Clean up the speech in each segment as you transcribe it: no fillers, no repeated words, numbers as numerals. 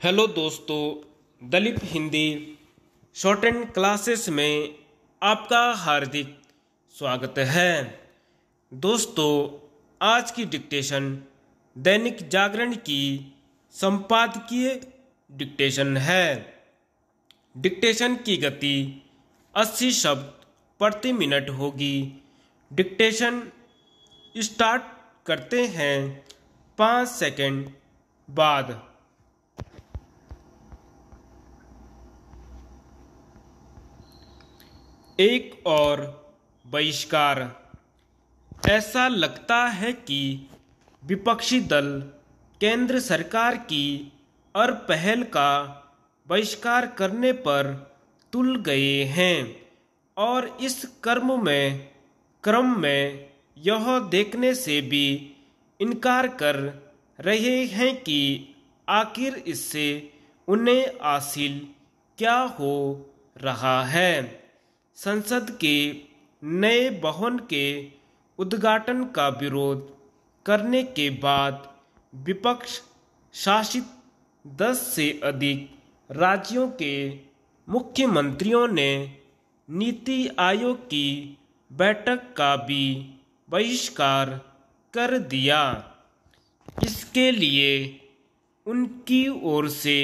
Hello दोस्तों, Dalip Hindi short and classes में आपका हार्दिक स्वागत है। दोस्तों, आज की डिक्टेशन दैनिक जागरण की संपादकीय डिक्टेशन है। डिक्टेशन की गति 80 शब्द प्रति मिनट होगी। डिक्टेशन स्टार्ट करते हैं 5 सेकंड बाद। एक और बहिष्कार। ऐसा लगता है कि विपक्षी दल केंद्र सरकार की हर पहल का बहिष्कार करने पर तुल गए हैं और इस क्रम में यह देखने से भी इनकार कर रहे हैं कि आखिर इससे उन्हें हासिल क्या हो रहा है। संसद के नए भवन के उद्घाटन का विरोध करने के बाद विपक्ष शासित 10 से अधिक राज्यों के मुख्यमंत्रियों ने नीति आयोग की बैठक का भी बहिष्कार कर दिया। इसके लिए उनकी ओर से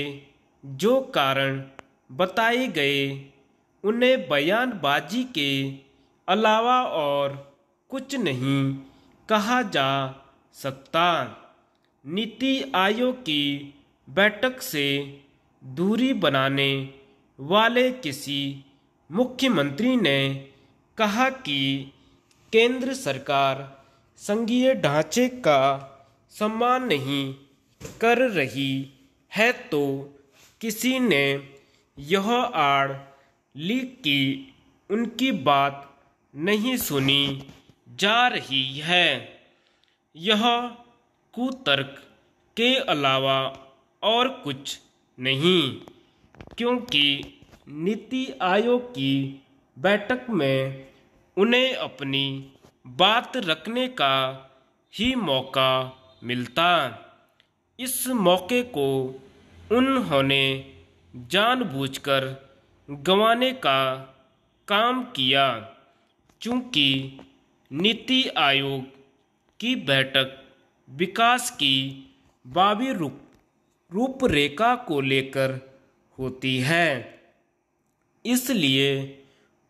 जो कारण बताए गए उन्हें बयानबाजी के अलावा और कुछ नहीं कहा जा सकता। नीति आयोग की बैठक से दूरी बनाने वाले किसी मुख्यमंत्री ने कहा कि केंद्र सरकार संघीय ढांचे का सम्मान नहीं कर रही है, तो किसी ने यह आड़ ली कि उनकी बात नहीं सुनी जा रही है। यह कुतर्क के अलावा और कुछ नहीं, क्योंकि नीति आयोग की बैठक में उन्हें अपनी बात रखने का ही मौका मिलता। इस मौके को उन्होंने जानबूझकर गंवाने का काम किया। चूंकि नीति आयोग की बैठक विकास की बावी रूपरेखा को लेकर होती है, इसलिए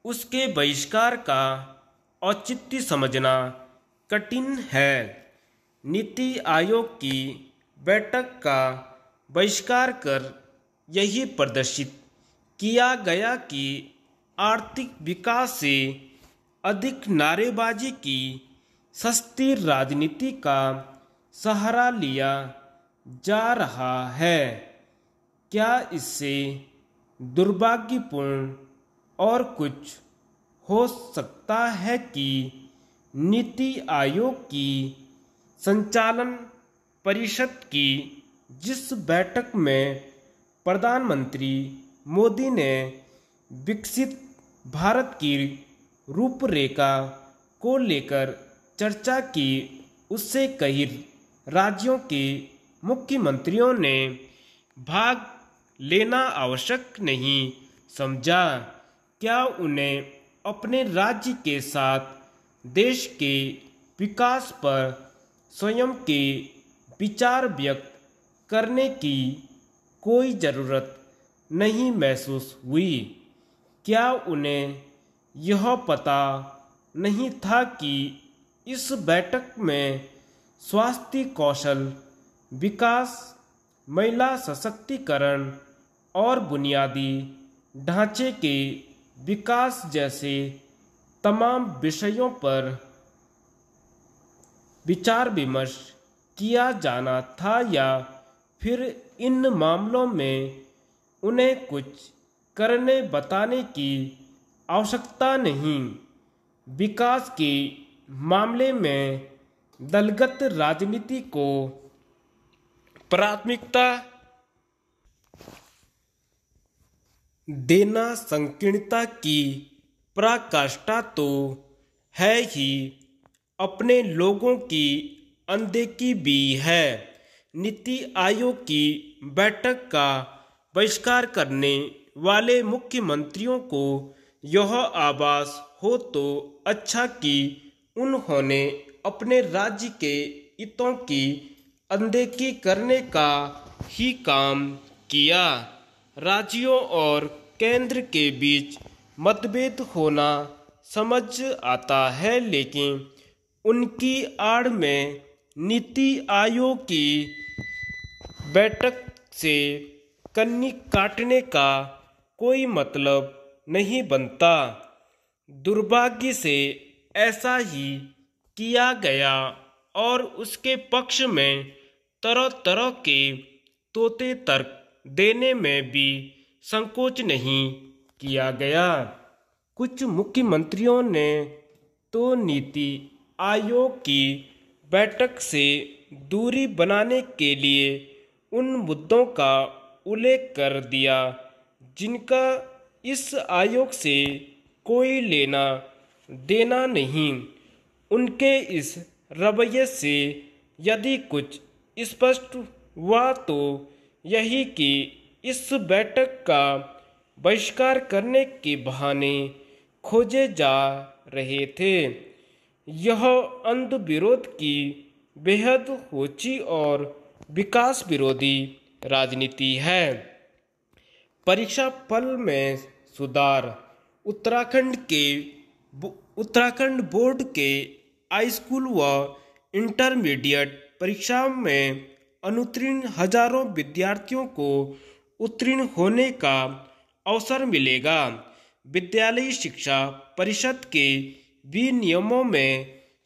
उसके बहिष्कार का औचित्य समझना कठिन है। नीति आयोग की बैठक का बहिष्कार कर यही प्रदर्शित किया गया कि आर्थिक विकास से अधिक नारेबाजी की सस्ती राजनीति का सहारा लिया जा रहा है। क्या इससे दुर्भाग्यपूर्ण और कुछ हो सकता है कि नीति आयोग की संचालन परिषद की जिस बैठक में प्रधानमंत्री मोदी ने विकसित भारत की रूपरेखा को लेकर चर्चा की, उससे कई राज्यों के मुख्यमंत्रियों ने भाग लेना आवश्यक नहीं समझा। क्या उन्हें अपने राज्य के साथ देश के विकास पर स्वयं के विचार व्यक्त करने की कोई ज़रूरत नहीं महसूस हुई? क्या उन्हें यह पता नहीं था कि इस बैठक में स्वास्थ्य कौशल विकास, महिला सशक्तिकरण और बुनियादी ढांचे के विकास जैसे तमाम विषयों पर विचार विमर्श किया जाना था, या फिर इन मामलों में उन्हें कुछ करने बताने की आवश्यकता नहीं? विकास के मामले में दलगत राजनीति को प्राथमिकता देना संकीर्णता की पराकाष्ठा तो है ही, अपने लोगों की अनदेखी भी है। नीति आयोग की बैठक का बहिष्कार करने वाले मुख्यमंत्रियों को यह आभास हो तो अच्छा कि उन्होंने अपने राज्य के हितों की अनदेखी करने का ही काम किया। राज्यों और केंद्र के बीच मतभेद होना समझ आता है, लेकिन उनकी आड़ में नीति आयोग की बैठक से कन्नी काटने का कोई मतलब नहीं बनता। दुर्भाग्य से ऐसा ही किया गया और उसके पक्ष में तरह तरह के तोते तर्क देने में भी संकोच नहीं किया गया। कुछ मुख्यमंत्रियों ने तो नीति आयोग की बैठक से दूरी बनाने के लिए उन मुद्दों का उल्लेख कर दिया जिनका इस आयोग से कोई लेना देना नहीं। उनके इस रवैये से यदि कुछ स्पष्ट हुआ तो यही कि इस बैठक का बहिष्कार करने के बहाने खोजे जा रहे थे। यह अंध विरोध की बेहद होची और विकास विरोधी राजनीति है। परीक्षा फल में सुधार। उत्तराखंड बोर्ड के हाई स्कूल व इंटरमीडिएट परीक्षा में अनुत्तीर्ण हजारों विद्यार्थियों को उत्तीर्ण होने का अवसर मिलेगा। विद्यालयी शिक्षा परिषद के विनियमों में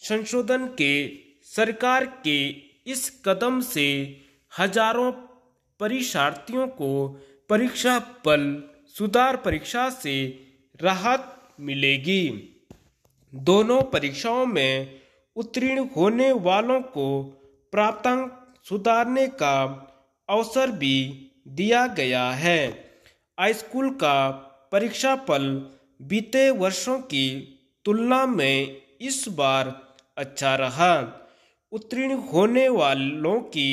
संशोधन के सरकार के इस कदम से हजारों परीक्षार्थियों को परीक्षा फल सुधार परीक्षा से राहत मिलेगी। दोनों परीक्षाओं में उत्तीर्ण होने वालों को प्राप्तांक सुधारने का अवसर भी दिया गया है। हाई स्कूल का परीक्षा फल बीते वर्षों की तुलना में इस बार अच्छा रहा। उत्तीर्ण होने वालों की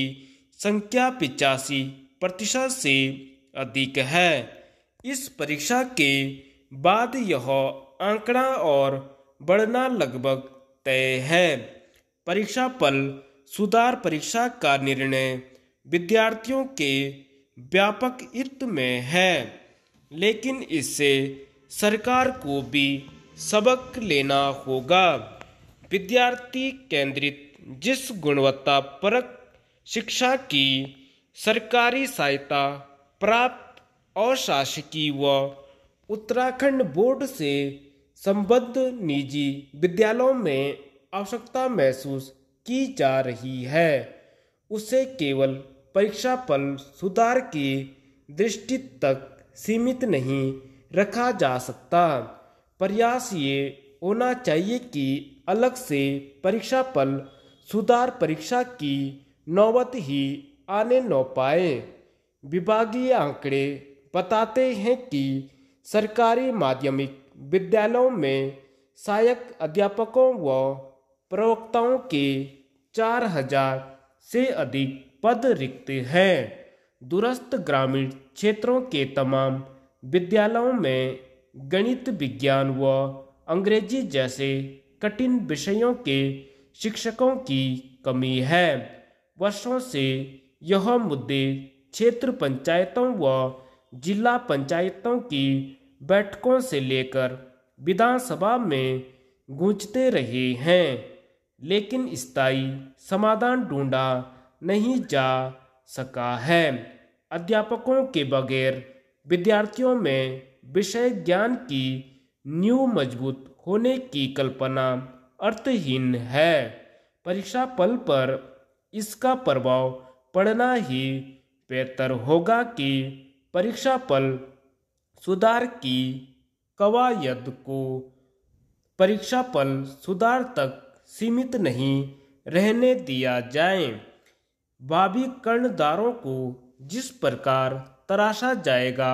संख्या 85% से अधिक है। इस परीक्षा के बाद यह आंकड़ा और बढ़ना लगभग तय है। परीक्षा फल सुधार परीक्षा का निर्णय विद्यार्थियों के व्यापक हित में है, लेकिन इससे सरकार को भी सबक लेना होगा। विद्यार्थी केंद्रित जिस गुणवत्ता परक शिक्षा की सरकारी सहायता प्राप्त अशासकीय व उत्तराखंड बोर्ड से संबद्ध निजी विद्यालयों में आवश्यकता महसूस की जा रही है, उसे केवल परीक्षा फल सुधार की दृष्टि तक सीमित नहीं रखा जा सकता। प्रयास ये होना चाहिए कि अलग से परीक्षा फल सुधार परीक्षा की नौबत ही आने न पाए। विभागीय आंकड़े बताते हैं कि सरकारी माध्यमिक विद्यालयों में सहायक अध्यापकों व प्रवक्ताओं के 4000 से अधिक पद रिक्त हैं। दूरस्थ ग्रामीण क्षेत्रों के तमाम विद्यालयों में गणित, विज्ञान व अंग्रेजी जैसे कठिन विषयों के शिक्षकों की कमी है। वर्षों से यह मुद्दे क्षेत्र पंचायतों व जिला पंचायतों की बैठकों से लेकर विधानसभा में गूंजते रहे हैं, लेकिन स्थायी समाधान ढूंढा नहीं जा सका है। अध्यापकों के बगैर विद्यार्थियों में विषय ज्ञान की नींव मजबूत होने की कल्पना अर्थहीन है। परीक्षा फल पर इसका प्रभाव पड़ना ही बेहतर होगा कि परीक्षा फल सुधार की कवायद को परीक्षा फल सुधार तक सीमित नहीं रहने दिया जाए। भावी कर्णधारों को जिस प्रकार तराशा जाएगा,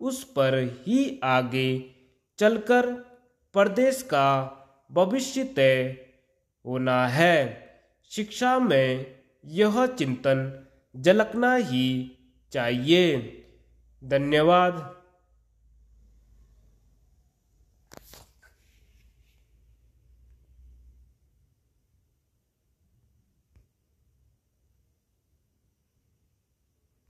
उस पर ही आगे चलकर प्रदेश का भविष्य तय होना है। शिक्षा में यह चिंतन झलकना ही चाहिए। धन्यवाद।